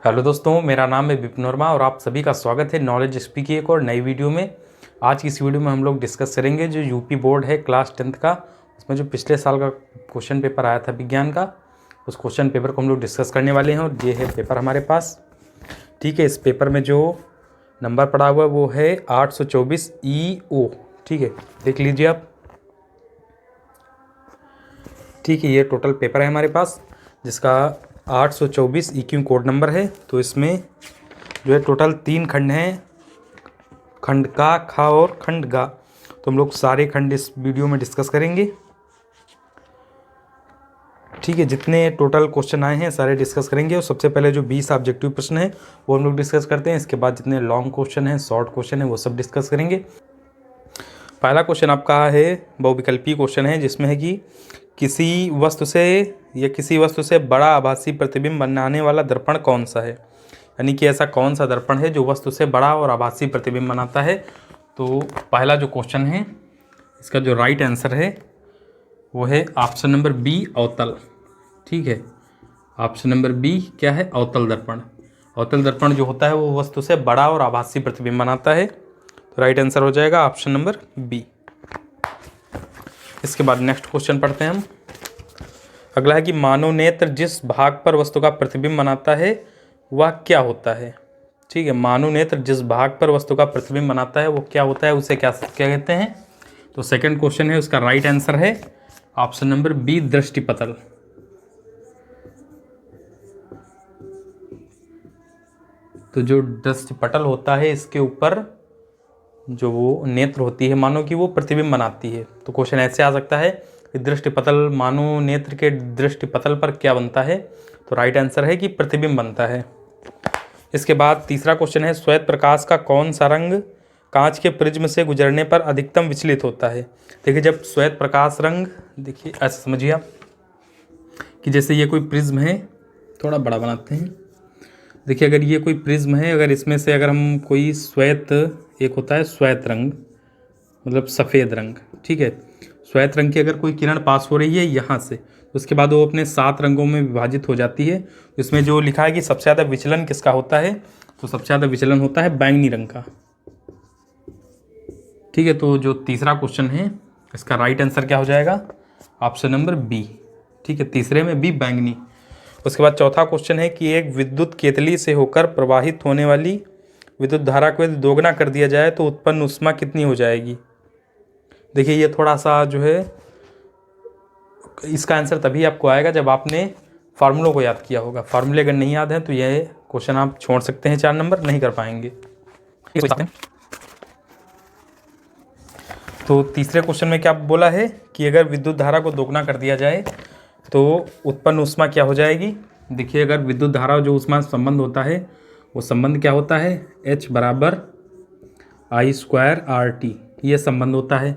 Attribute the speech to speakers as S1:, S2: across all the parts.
S1: Hello दोस्तों, मेरा नाम है विपिन वर्मा और आप सभी का स्वागत है नॉलेज एसपी की एक और नई वीडियो में। आज की इस वीडियो में हम लोग डिस्कस करेंगे जो यूपी बोर्ड है क्लास 10th का, उसमें जो पिछले साल का क्वेश्चन पेपर आया था विज्ञान का, उस क्वेश्चन पेपर को हम लोग डिस्कस करने वाले हैं। और ये है पेपर हमारे पास। ठीक है, इस पेपर में जो नंबर पड़ा हुआ है वो है 824 EO। ठीक है, देख लीजिए आप। ठीक है, ये टोटल पेपर है हमारे पास जिसका 824 EQ कोड नंबर है। तो इसमें जो है टोटल 3 खंड हैं, खंड का, खा और खंड गा। तो हम लोग सारे खंड इस वीडियो में डिस्कस करेंगे। ठीक है, जितने टोटल क्वेश्चन आए हैं सारे डिस्कस करेंगे। और सबसे पहले जो 20 ऑब्जेक्टिव प्रश्न है वो हम लोग डिस्कस करते हैं। इसके बाद जितने लॉन्ग क्वेश्चन हैं, शॉर्ट क्वेश्चन है, वो सब डिस्कस करेंगे। पहला क्वेश्चन आपका है बहुविकल्पी क्वेश्चन है, जिसमें है कि किसी वस्तु से बड़ा आभासी प्रतिबिंब बनाने वाला दर्पण कौन सा है। यानी कि ऐसा कौन सा दर्पण है जो वस्तु से बड़ा और आभासी प्रतिबिंब बनाता है। तो पहला जो क्वेश्चन है इसका जो राइट आंसर है वो है ऑप्शन नंबर बी, अवतल। ठीक है, ऑप्शन नंबर बी क्या है, अवतल दर्पण। अवतल दर्पण जो होता है वो वस्तु से बड़ा और आभासी प्रतिबिंब बनाता है। तो राइट आंसर हो जाएगा ऑप्शन नंबर बी। इसके बाद नेक्स्ट क्वेश्चन पढ़ते हैं हम। अगला है कि मानव नेत्र जिस भाग पर वस्तु का प्रतिबिंब बनाता है वह क्या होता है। ठीक है, मानव नेत्र जिस भाग पर वस्तु का प्रतिबिंब बनाता है वो क्या होता है, उसे क्या कहते हैं। तो सेकंड क्वेश्चन है, उसका राइट आंसर है ऑप्शन नंबर बी, दृष्टिपटल। तो जो दृष्टिपटल होता है इसके ऊपर जो वो नेत्र होती है मानव की, वो प्रतिबिंब बनाती है। तो क्वेश्चन ऐसे आ सकता है कि दृष्टिपटल, मानव नेत्र के दृष्टिपटल पर क्या बनता है। तो राइट आंसर है कि प्रतिबिंब बनता है। इसके बाद तीसरा क्वेश्चन है, श्वेत प्रकाश का कौन सा रंग कांच के प्रिज्म से गुजरने पर अधिकतम विचलित होता है। देखिए, जब श्वेत प्रकाश रंग, देखिए ऐसा समझिए आप कि जैसे ये कोई प्रिज्म है, थोड़ा बड़ा बनाते हैं। देखिए, अगर ये कोई प्रिज्म है, अगर इसमें से अगर हम कोई श्वेत, एक होता है श्वेत रंग मतलब सफ़ेद रंग। ठीक है, श्वेत रंग की अगर कोई किरण पास हो रही है यहाँ से, उसके बाद वो अपने 7 रंगों में विभाजित हो जाती है। इसमें जो लिखा है कि सबसे ज़्यादा विचलन किसका होता है, तो सबसे ज़्यादा विचलन होता है बैंगनी रंग का। ठीक है, तो जो तीसरा क्वेश्चन है इसका राइट आंसर क्या हो जाएगा, ऑप्शन नंबर बी। ठीक है, तीसरे में बी, बैंगनी। उसके बाद चौथा क्वेश्चन है कि एक विद्युत केतली से होकर प्रवाहित होने वाली विद्युत धारा को यदि दोगुना कर दिया जाए तो उत्पन्न ऊष्मा कितनी हो जाएगी। देखिए, ये थोड़ा सा जो है इसका आंसर तभी आपको आएगा जब आपने फार्मूलों को याद किया होगा। फार्मूले अगर नहीं याद है तो यह क्वेश्चन आप छोड़ सकते हैं, 4 नंबर नहीं कर पाएंगे। तो तीसरे क्वेश्चन में क्या बोला है कि अगर विद्युत धारा को दोगुना कर दिया जाए तो उत्पन्न ऊष्मा क्या हो जाएगी। देखिए, अगर विद्युत धारा जो ऊष्मा संबंध होता है वो संबंध क्या होता है, H बराबर I² RT, ये संबंध होता है।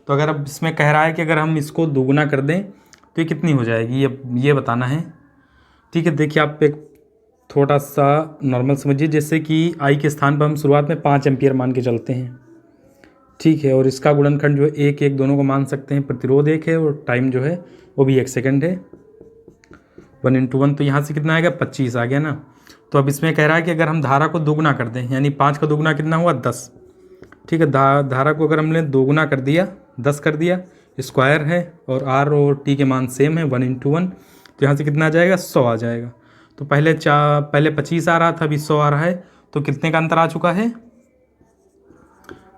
S1: तो अगर अब इसमें कह रहा है कि अगर हम इसको दोगुना कर दें तो ये कितनी हो जाएगी, ये बताना है। ठीक है, देखिए आप एक थोड़ा सा नॉर्मल समझिए, जैसे कि I के स्थान पर हम शुरुआत में 5 एम्पियर मान के चलते हैं। ठीक है, और इसका गुणनखंड जो है 1 1 दोनों को मान सकते हैं। प्रतिरोध 1 है और टाइम जो है वो भी 1 सेकंड है। 1 × 1 तो यहाँ से कितना आएगा, 25 आ गया ना। तो अब इसमें कह रहा है कि अगर हम धारा को दोगुना कर दें, यानी 5 का दोगुना कितना हुआ, 10। ठीक है, धारा को अगर हमने दोगुना कर दिया, 10 कर दिया, स्क्वायर है और R और T के मान सेम है, 1 × 1, तो यहाँ से कितना आ जाएगा, 100 आ जाएगा। तो पहले 25 आ रहा था, अभी 100 आ रहा है। तो कितने का अंतर आ चुका है,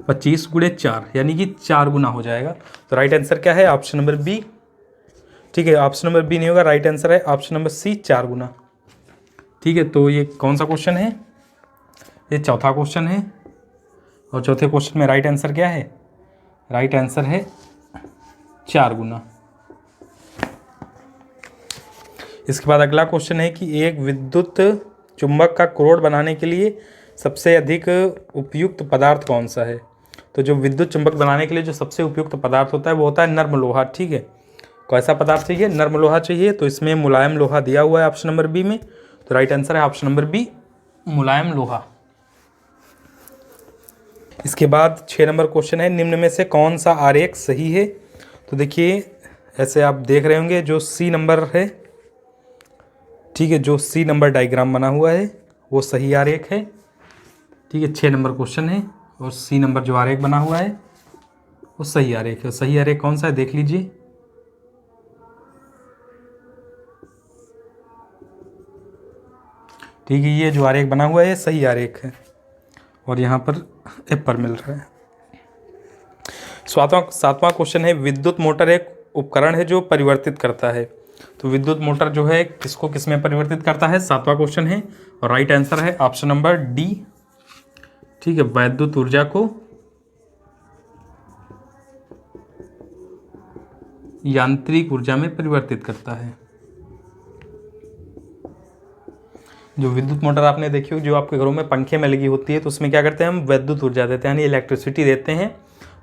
S1: 25 × 4, यानी कि 4 गुना हो जाएगा। तो राइट आंसर क्या है, ऑप्शन नंबर बी। ठीक है, ऑप्शन नंबर बी नहीं होगा, राइट आंसर है ऑप्शन नंबर सी, 4 गुना। ठीक है, तो ये कौन सा क्वेश्चन है, ये चौथा क्वेश्चन है। और चौथे क्वेश्चन में राइट आंसर क्या है, राइट आंसर है 4 गुना। इसके बाद अगला क्वेश्चन है कि एक विद्युत चुंबक का क्रोड बनाने के लिए सबसे अधिक उपयुक्त पदार्थ कौन सा है। तो जो विद्युत चुंबक बनाने के लिए जो सबसे उपयुक्त पदार्थ होता है वो होता है नर्म लोहा। ठीक है, कैसा पदार्थ चाहिए, नर्म लोहा चाहिए। तो इसमें मुलायम लोहा दिया हुआ है ऑप्शन नंबर बी में। तो राइट आंसर है ऑप्शन नंबर बी, मुलायम लोहा। इसके बाद 6 नंबर क्वेश्चन है, निम्न में से कौन सा आरेख सही है। तो देखिए, ऐसे आप देख रहे होंगे जो सी नंबर है। ठीक है, जो सी नंबर डायग्राम बना हुआ है वो सही आरेख है। ठीक है, 6 नंबर क्वेश्चन है। और सी नंबर जो आरेख बना हुआ है वो सही आरेख है। सही आरेख कौन सा है देख लीजिए। ठीक है, ये जो आरेख बना हुआ है ये सही आरेख है और यहाँ पर एप्पल मिल रहा है। सातवां क्वेश्चन है, विद्युत मोटर एक उपकरण है जो परिवर्तित करता है। तो विद्युत मोटर जो है किसको किस में परिवर्तित करता है, 7वां क्वेश्चन है और राइट आंसर है ऑप्शन नंबर डी। ठीक है, वैद्युत ऊर्जा को यांत्रिक ऊर्जा में परिवर्तित करता है। जो विद्युत मोटर आपने देखी हो, जो आपके घरों में पंखे में लगी होती है, तो उसमें क्या करते हैं हम विद्युत ऊर्जा देते हैं, यानी इलेक्ट्रिसिटी देते हैं,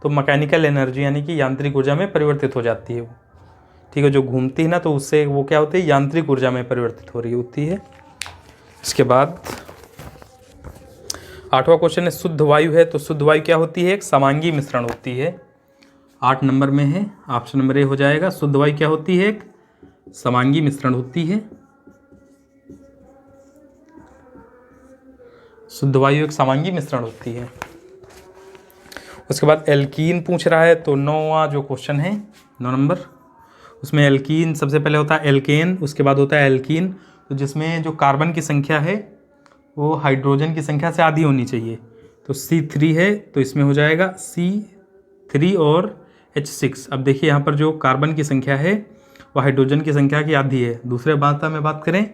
S1: तो मैकेनिकल एनर्जी यानी कि यांत्रिक ऊर्जा में परिवर्तित हो जाती है वो। ठीक है, जो घूमती है ना तो उससे वो क्या होती है, यांत्रिक ऊर्जा में परिवर्तित हो रही होती है। इसके बाद 8वां क्वेश्चन है, शुद्ध वायु है। तो शुद्ध वायु क्या होती है, एक समांगी मिश्रण होती है। 8 नंबर में है, ऑप्शन नंबर ए हो जाएगा। शुद्ध वायु क्या होती है, एक समांगी मिश्रण होती है। शुद्ध वायु एक समांगी मिश्रण होती है। उसके बाद एल्कीन पूछ रहा है, तो 9वां जो क्वेश्चन है 9 नंबर, उसमें एल्कीन सबसे पहले होता है एल्केन, उसके बाद होता है एल्कीन। तो जिसमें जो कार्बन की संख्या है वो हाइड्रोजन की संख्या से आधी होनी चाहिए। तो C3 है, तो इसमें हो जाएगा C3 और H6। अब देखिए यहाँ पर जो कार्बन की संख्या है वो हाइड्रोजन की संख्या की आधी है। दूसरे बात में बात करें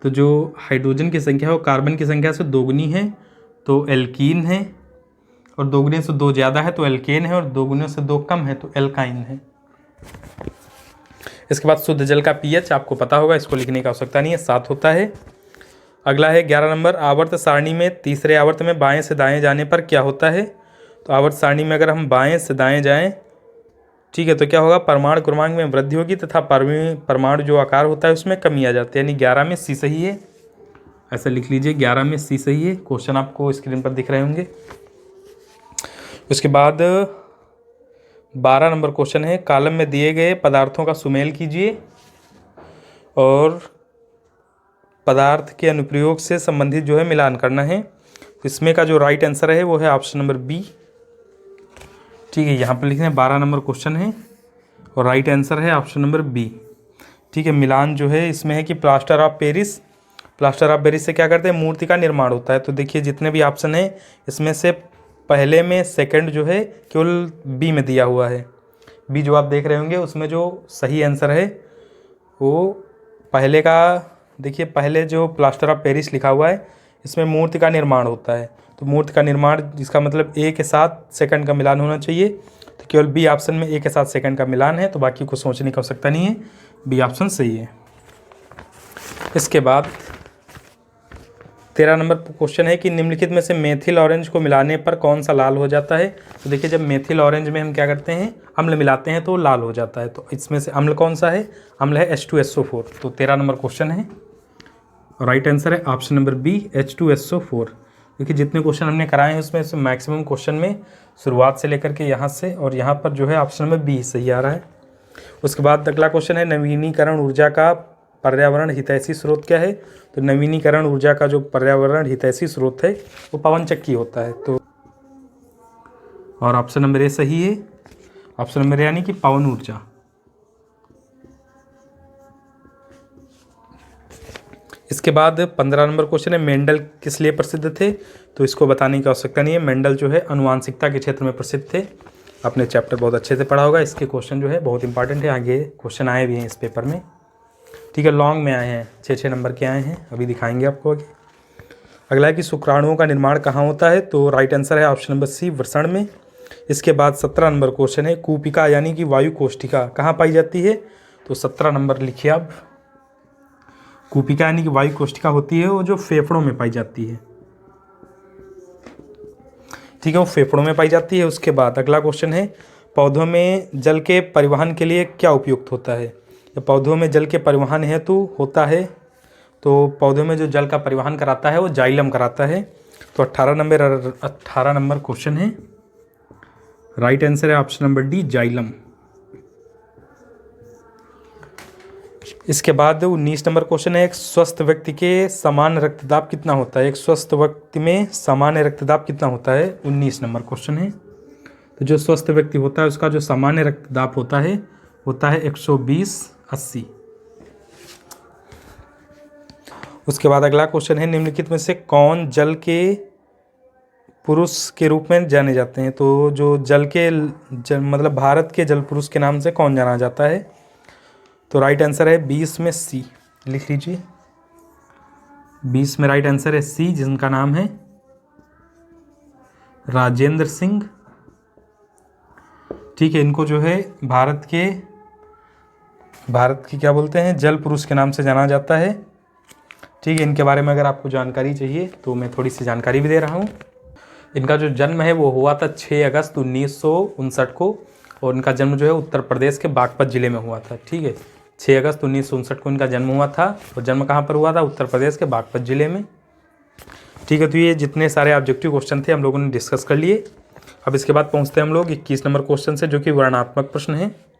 S1: तो जो हाइड्रोजन की संख्या है वो कार्बन की संख्या से दोगुनी है, तो एल्कीन है, और दोगुने से 2 ज़्यादा है तो एल्केन है, और दोगुने से 2 कम है तो एल्काइन है। इसके बाद शुद्ध जल का पीएच आपको पता होगा, इसको लिखने की आवश्यकता नहीं है, 7 होता है। अगला है 11 नंबर, आवर्त सारणी में तीसरे आवर्त में बाएं से दाएं जाने पर क्या होता है। तो आवर्त सारणी में अगर हम बाएं से दाएं जाएं, ठीक है, तो क्या होगा, परमाणु क्रमांक में वृद्धि होगी तथा परमाणु जो आकार होता है उसमें कमी आ जाती है, यानी 11 में सी सही है। ऐसा लिख लीजिए, 11 में सी सही है। क्वेश्चन आपको स्क्रीन पर दिख रहे होंगे। उसके बाद 12 नंबर क्वेश्चन है, कॉलम में दिए गए पदार्थों का सुमेल कीजिए और पदार्थ के अनुप्रयोग से संबंधित जो है मिलान करना है। इसमें का जो राइट आंसर है वो है ऑप्शन नंबर बी। ठीक है, यहाँ पर लिखना है 12 नंबर क्वेश्चन है और राइट आंसर है ऑप्शन नंबर बी। ठीक है, मिलान जो है इसमें है कि प्लास्टर ऑफ पेरिस से क्या करते हैं, मूर्ति का निर्माण होता है। तो देखिए जितने भी ऑप्शन है इसमें से पहले में सेकंड जो है केवल बी में दिया हुआ है। बी जो आप देख रहे होंगे उसमें जो सही आंसर है वो पहले का, देखिए पहले जो प्लास्टर ऑफ पेरिस लिखा हुआ है इसमें मूर्ति का निर्माण होता है। तो मूर्ति का निर्माण जिसका मतलब ए के साथ सेकंड का मिलान होना चाहिए, तो केवल बी ऑप्शन में ए के साथ सेकंड का मिलान है, तो बाकी को सोचने की आवश्यकता नहीं है, बी ऑप्शन सही है। इसके बाद 13 नंबर क्वेश्चन है कि निम्नलिखित में से मेथिल ऑरेंज को मिलाने पर कौन सा लाल हो जाता है। तो देखिए जब मेथिल ऑरेंज में हम क्या करते हैं, अम्ल मिलाते हैं तो लाल हो जाता है। तो इसमें से अम्ल कौन सा है, अम्ल है H2SO4। तो 13 नंबर क्वेश्चन है और राइट आंसर है ऑप्शन नंबर बी, H2SO4। देखिए जितने क्वेश्चन हमने कराए हैं उसमें से मैक्सिमम क्वेश्चन में शुरुआत से लेकर के यहाँ से और यहाँ पर जो है ऑप्शन नंबर बी सही आ रहा है। उसके बाद अगला क्वेश्चन है, नवीनीकरण ऊर्जा का पर्यावरण हितैषी स्रोत क्या है। तो नवीनीकरण ऊर्जा का जो पर्यावरण हितैषी स्रोत है वो पवन चक्की होता है। तो और ऑप्शन नंबर ए सही है, ऑप्शन नंबर यानी कि पवन ऊर्जा। इसके बाद 15 नंबर क्वेश्चन है, मेंडल किस लिए प्रसिद्ध थे। तो इसको बताने की आवश्यकता नहीं है, मेंडल जो है अनुवांशिकता के क्षेत्र में प्रसिद्ध थे। आपने चैप्टर बहुत अच्छे से पढ़ा होगा, इसके क्वेश्चन जो है बहुत इंपॉर्टेंट है, आगे क्वेश्चन आए भी हैं इस पेपर में। ठीक है, लॉन्ग में आए हैं, 6-6 नंबर के आए हैं, अभी दिखाएंगे आपको आगे। अगला है कि शुक्राणुओं का निर्माण कहाँ होता है। तो राइट आंसर है ऑप्शन नंबर सी, वृषण में। इसके बाद 17 नंबर क्वेश्चन है, कूपिका यानी कि वायु कोष्ठिका कहाँ पाई जाती है। तो 17 नंबर लिखिए आप। कूपिका यानी कि वायु कोष्ठिका होती है वो जो फेफड़ों में पाई जाती है। ठीक है, वो फेफड़ों में पाई जाती है। उसके बाद अगला क्वेश्चन है, पौधों में जल के परिवहन के लिए क्या उपयुक्त होता है। पौधों में जल के परिवहन हेतु होता है, तो पौधों में जो जल का परिवहन कराता है वो जाइलम कराता है। तो 18 नंबर क्वेश्चन है, राइट आंसर है ऑप्शन नंबर डी, जाइलम। इसके बाद 19 नंबर क्वेश्चन है, एक स्वस्थ व्यक्ति के सामान्य रक्तदाब कितना होता है? एक स्वस्थ व्यक्ति में सामान्य रक्तदाब कितना होता है? 19 नंबर क्वेश्चन है। तो जो स्वस्थ व्यक्ति होता है उसका जो सामान्य रक्तदाब होता है 120/80। उसके बाद अगला क्वेश्चन है, निम्नलिखित में से कौन जल के पुरुष के रूप में जाने जाते हैं? तो जो मतलब भारत के जल पुरुष के नाम से कौन जाना जाता है? तो राइट आंसर है 20 में सी, लिख लीजिए। 20 में राइट आंसर है सी, जिनका नाम है राजेंद्र सिंह। ठीक है, इनको जो है भारत की क्या बोलते हैं, जल पुरुष के नाम से जाना जाता है। ठीक है, इनके बारे में अगर आपको जानकारी चाहिए तो मैं थोड़ी सी जानकारी भी दे रहा हूँ। इनका जो जन्म है वो हुआ था 6 अगस्त 1959 को, और इनका जन्म जो है उत्तर प्रदेश के बागपत ज़िले में हुआ था। ठीक है, 6 अगस्त 1959 को इनका जन्म हुआ था, और जन्म कहाँ पर हुआ था? उत्तर प्रदेश के बागपत ज़िले में। ठीक है, तो ये जितने सारे ऑब्जेक्टिव क्वेश्चन थे हम लोगों ने डिस्कस कर लिए। अब इसके बाद पहुँचते हैं हम लोग 21 नंबर क्वेश्चन से, जो कि वर्णनात्मक प्रश्न है।